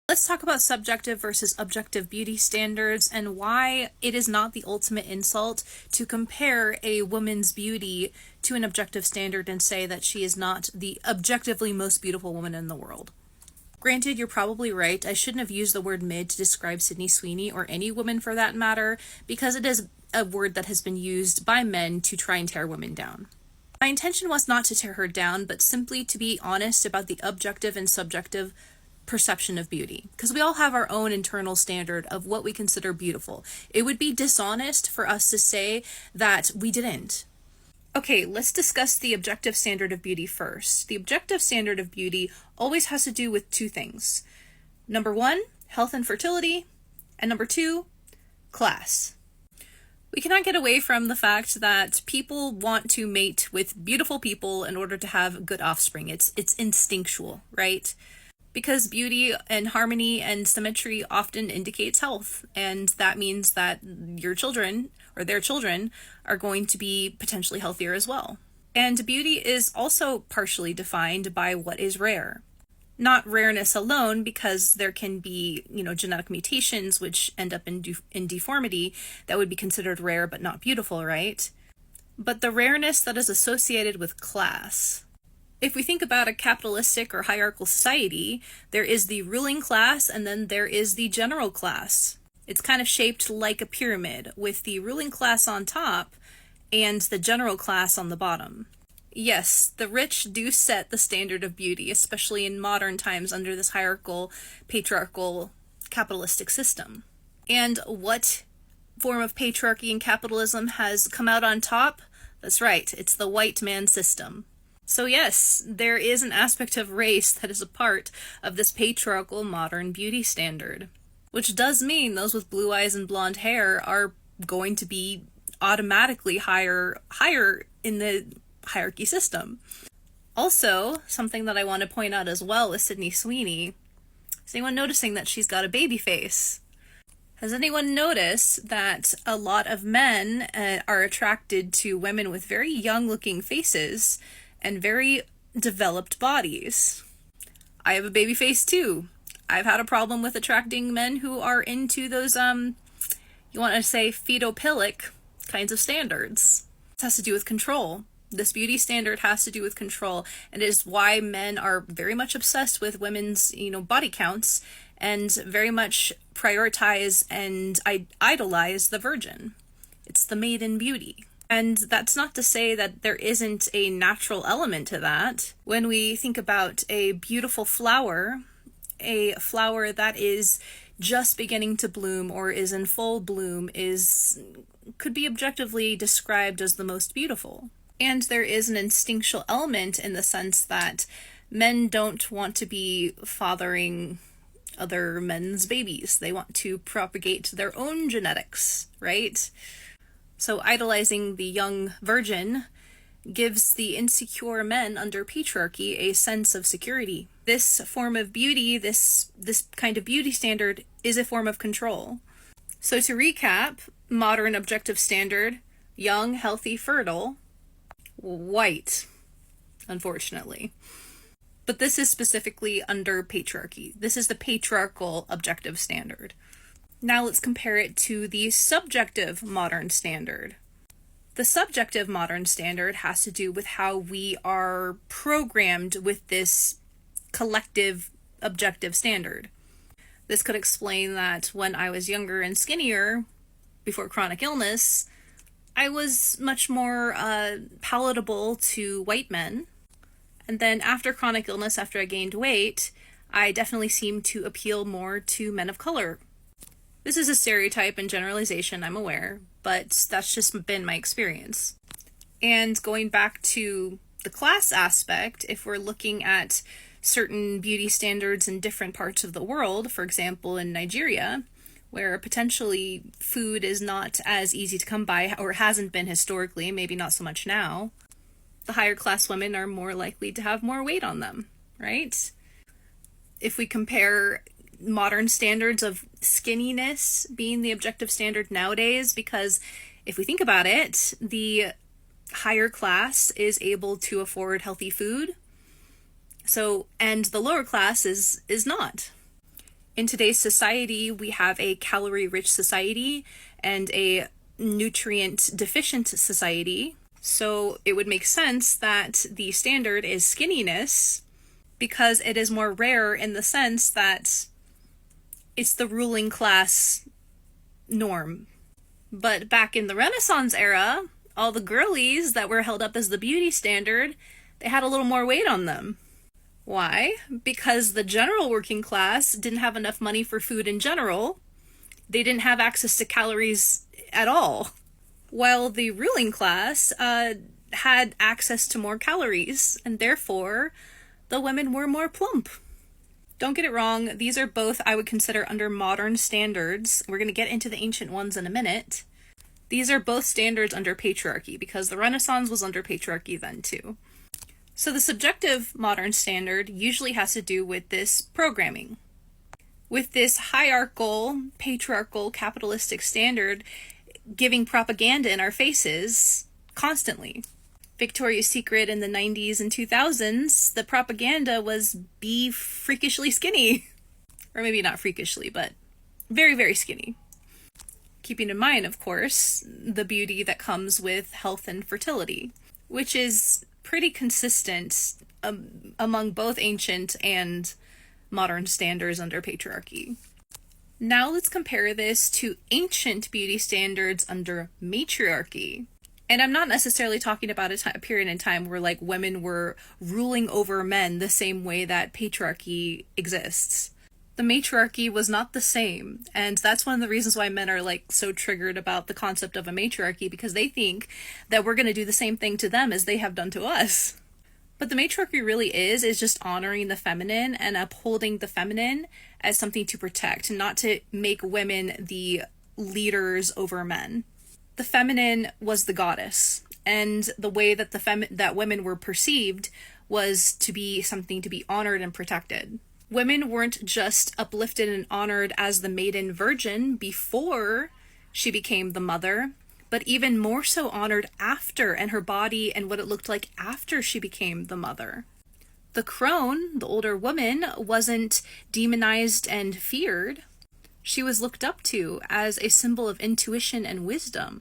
Let's talk about subjective versus objective beauty standards and why it is not the ultimate insult to compare a woman's beauty to an objective standard and say that she is not the objectively most beautiful woman in the world. Granted, you're probably right. I shouldn't have used the word mid to describe Sydney Sweeney, or any woman for that matter, because it is a word that has been used by men to try and tear women down. My intention was not to tear her down, but simply to be honest about the objective and subjective perception of beauty, because we all have our own internal standard of what we consider beautiful. It would be dishonest for us to say that we didn't. Okay, let's discuss the objective standard of beauty first. The objective standard of beauty always has to do with two things. Number one, health and fertility, and number two, class. We cannot get away from the fact that people want to mate with beautiful people in order to have good offspring. It's instinctual, right? Because beauty and harmony and symmetry often indicates health, and that means that your children or their children are going to be potentially healthier as well. And beauty is also partially defined by what is rare. Not rareness alone, because there can be, genetic mutations which end up in deformity that would be considered rare but not beautiful, right? But the rareness that is associated with class. If we think about a capitalistic or hierarchical society, there is the ruling class and then there is the general class. It's kind of shaped like a pyramid, with the ruling class on top and the general class on the bottom. Yes, the rich do set the standard of beauty, especially in modern times under this hierarchical, patriarchal, capitalistic system. And what form of patriarchy and capitalism has come out on top? That's right, it's the white man system. So yes, there is an aspect of race that is a part of this patriarchal modern beauty standard, which does mean those with blue eyes and blonde hair are going to be automatically higher in the hierarchy system. Also, something that I want to point out as well is Sydney Sweeney. Is anyone noticing that she's got a baby face? Has anyone noticed that a lot of men are attracted to women with very young looking faces and very developed bodies? I have a baby face too. I've had a problem with attracting men who are into those, you want to say fetophilic kinds of standards. This has to do with control. This beauty standard has to do with control, and it is why men are very much obsessed with women's, body counts, and very much prioritize and idolize the virgin. It's the maiden beauty. And that's not to say that there isn't a natural element to that. When we think about a beautiful flower, a flower that is just beginning to bloom or is in full bloom could be objectively described as the most beautiful. And there is an instinctual element in the sense that men don't want to be fathering other men's babies. They want to propagate their own genetics, right? So idolizing the young virgin gives the insecure men under patriarchy a sense of security. This form of beauty, this kind of beauty standard, is a form of control. So to recap, modern objective standard, young, healthy, fertile, white, unfortunately. But this is specifically under patriarchy. This is the patriarchal objective standard. Now let's compare it to the subjective modern standard. The subjective modern standard has to do with how we are programmed with this collective objective standard. This could explain that when I was younger and skinnier, before chronic illness, I was much more palatable to white men. And then after chronic illness, after I gained weight, I definitely seemed to appeal more to men of color. This is a stereotype and generalization, I'm aware, but that's just been my experience. And going back to the class aspect, if we're looking at certain beauty standards in different parts of the world, for example in Nigeria, where potentially food is not as easy to come by, or hasn't been historically, maybe not so much now, the higher class women are more likely to have more weight on them, right? If we compare modern standards of skinniness being the objective standard nowadays, because if we think about it, the higher class is able to afford healthy food, and the lower class is not. In today's society, we have a calorie-rich society and a nutrient-deficient society. So it would make sense that the standard is skinniness, because it is more rare in the sense that it's the ruling class norm. But back in the Renaissance era, all the girlies that were held up as the beauty standard, they had a little more weight on them. Why? Because the general working class didn't have enough money for food in general. They didn't have access to calories at all. While the ruling class had access to more calories, and therefore the women were more plump. Don't get it wrong, these are both I would consider under modern standards. We're going to get into the ancient ones in a minute. These are both standards under patriarchy, because the Renaissance was under patriarchy then too. So the subjective modern standard usually has to do with this programming. With this hierarchical, patriarchal, capitalistic standard giving propaganda in our faces constantly. Victoria's Secret in the 90s and 2000s, the propaganda was be freakishly skinny. Or maybe not freakishly, but very, very skinny. Keeping in mind, of course, the beauty that comes with health and fertility, which is pretty consistent among both ancient and modern standards under patriarchy. Now let's compare this to ancient beauty standards under matriarchy. And I'm not necessarily talking about a period in time where like women were ruling over men the same way that patriarchy exists. The matriarchy was not the same, and that's one of the reasons why men are like so triggered about the concept of a matriarchy, because they think that we're going to do the same thing to them as they have done to us. But the matriarchy really is just honoring the feminine and upholding the feminine as something to protect, not to make women the leaders over men. The feminine was the goddess, and the way that that women were perceived was to be something to be honored and protected. Women weren't just uplifted and honored as the maiden virgin before she became the mother, but even more so honored after, and her body and what it looked like after she became the mother. The crone, the older woman, wasn't demonized and feared. She was looked up to as a symbol of intuition and wisdom.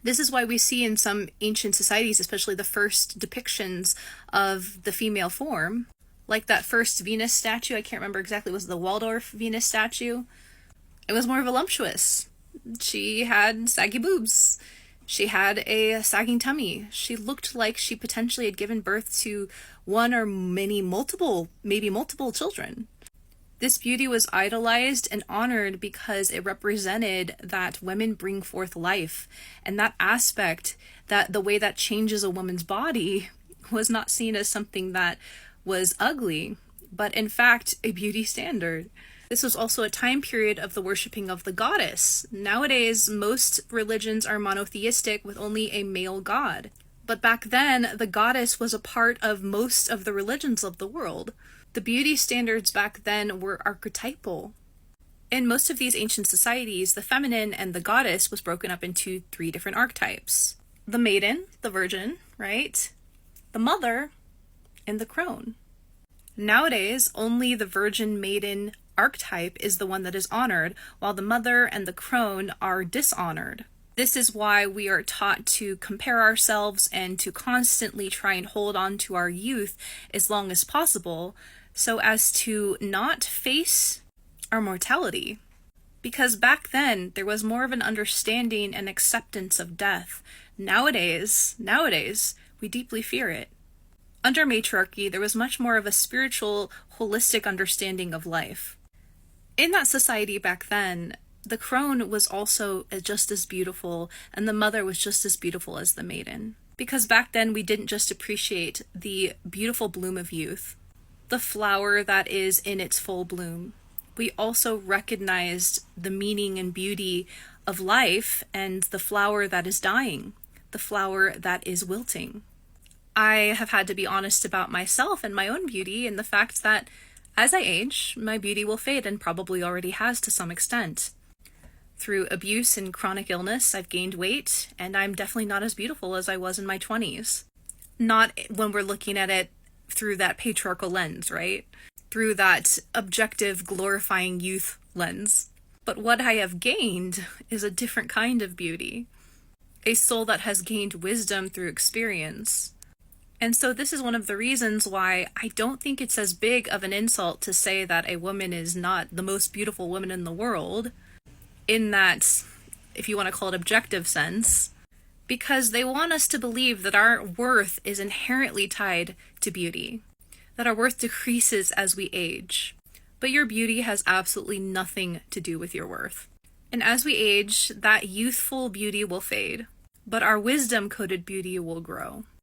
This is why we see in some ancient societies, especially the first depictions of the female form, like that first Venus statue, I can't remember exactly, was the Waldorf Venus statue. It was more voluptuous. She had saggy boobs. She had a sagging tummy. She looked like she potentially had given birth to one or maybe multiple children. This beauty was idolized and honored because it represented that women bring forth life, and that aspect, that the way that changes a woman's body, was not seen as something that was ugly, but in fact a beauty standard. This was also a time period of the worshipping of the goddess. Nowadays, most religions are monotheistic with only a male god. But back then, the goddess was a part of most of the religions of the world. The beauty standards back then were archetypal. In most of these ancient societies, the feminine and the goddess was broken up into 3 different archetypes. The maiden, the virgin, right? The mother, and the crone. Nowadays, only the virgin maiden archetype is the one that is honored, while the mother and the crone are dishonored. This is why we are taught to compare ourselves and to constantly try and hold on to our youth as long as possible, so as to not face our mortality. Because back then, there was more of an understanding and acceptance of death. Nowadays, we deeply fear it. Under matriarchy, there was much more of a spiritual, holistic understanding of life. In that society back then, the crone was also just as beautiful, and the mother was just as beautiful as the maiden. Because back then, we didn't just appreciate the beautiful bloom of youth, the flower that is in its full bloom. We also recognized the meaning and beauty of life and the flower that is dying, the flower that is wilting. I have had to be honest about myself and my own beauty, and the fact that as I age, my beauty will fade, and probably already has to some extent. Through abuse and chronic illness, I've gained weight, and I'm definitely not as beautiful as I was in my 20s. Not when we're looking at it through that patriarchal lens, right? through that objective, glorifying youth lens. But what I have gained is a different kind of beauty, a soul that has gained wisdom through experience. And so this is one of the reasons why I don't think it's as big of an insult to say that a woman is not the most beautiful woman in the world, in that, if you want to call it objective sense, because they want us to believe that our worth is inherently tied to beauty, that our worth decreases as we age. But your beauty has absolutely nothing to do with your worth. And as we age, that youthful beauty will fade, but our wisdom-coded beauty will grow.